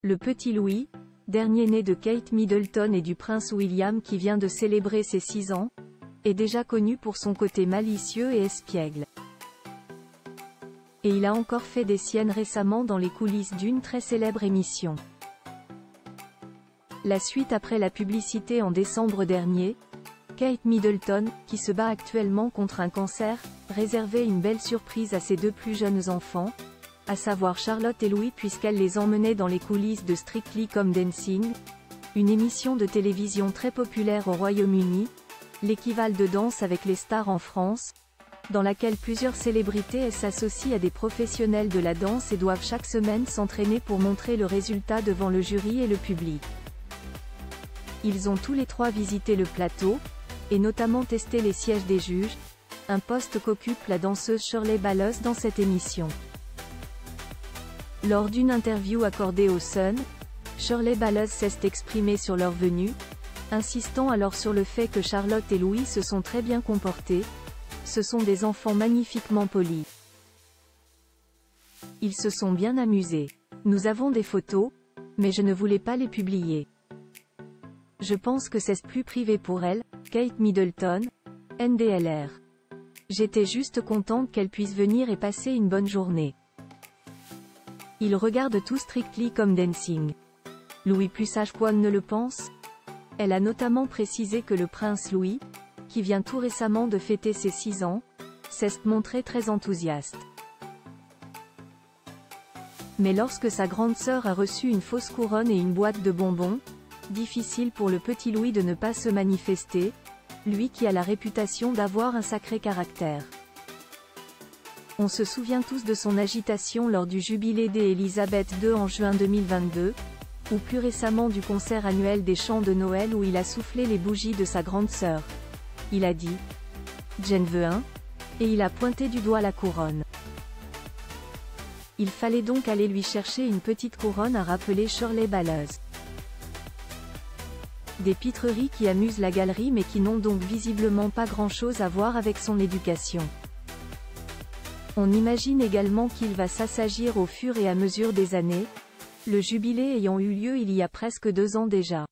Le petit Louis, dernier né de Kate Middleton et du prince William qui vient de célébrer ses 6 ans, est déjà connu pour son côté malicieux et espiègle. Et il a encore fait des siennes récemment dans les coulisses d'une très célèbre émission. La suite après la publicité en décembre dernier, Kate Middleton, qui se bat actuellement contre un cancer, réservait une belle surprise à ses 2 plus jeunes enfants, à savoir Charlotte et Louis puisqu'elle les emmenait dans les coulisses de Strictly Come Dancing, une émission de télévision très populaire au Royaume-Uni, l'équivalent de Danse avec les stars en France, dans laquelle plusieurs célébrités s'associent à des professionnels de la danse et doivent chaque semaine s'entraîner pour montrer le résultat devant le jury et le public. Ils ont tous les 3 visité le plateau, et notamment testé les sièges des juges, un poste qu'occupe la danseuse Shirley Ballas dans cette émission. Lors d'une interview accordée au Sun, Shirley Ballas s'est exprimée sur leur venue, insistant alors sur le fait que Charlotte et Louis se sont très bien comportés, ce sont des enfants magnifiquement polis. Ils se sont bien amusés. Nous avons des photos, mais je ne voulais pas les publier. Je pense que c'est plus privé pour elle, Kate Middleton, NDLR. J'étais juste contente qu'elle puisse venir et passer une bonne journée. Ils regardent tout Strictly Come Dancing. Louis plus Ashwan ne le pense? Elle a notamment précisé que le prince Louis, qui vient tout récemment de fêter ses 6 ans, s'est montré très enthousiaste. Mais lorsque sa grande sœur a reçu une fausse couronne et une boîte de bonbons, difficile pour le petit Louis de ne pas se manifester, lui qui a la réputation d'avoir un sacré caractère. On se souvient tous de son agitation lors du jubilé d'Élisabeth II en juin 2022, ou plus récemment du concert annuel des chants de Noël où il a soufflé les bougies de sa grande sœur. Il a dit « Jane veut un » et il a pointé du doigt la couronne. Il fallait donc aller lui chercher une petite couronne à rappeler Shirley Ballas. Des pitreries qui amusent la galerie mais qui n'ont donc visiblement pas grand-chose à voir avec son éducation. On imagine également qu'il va s'assagir au fur et à mesure des années, le jubilé ayant eu lieu il y a presque 2 ans déjà.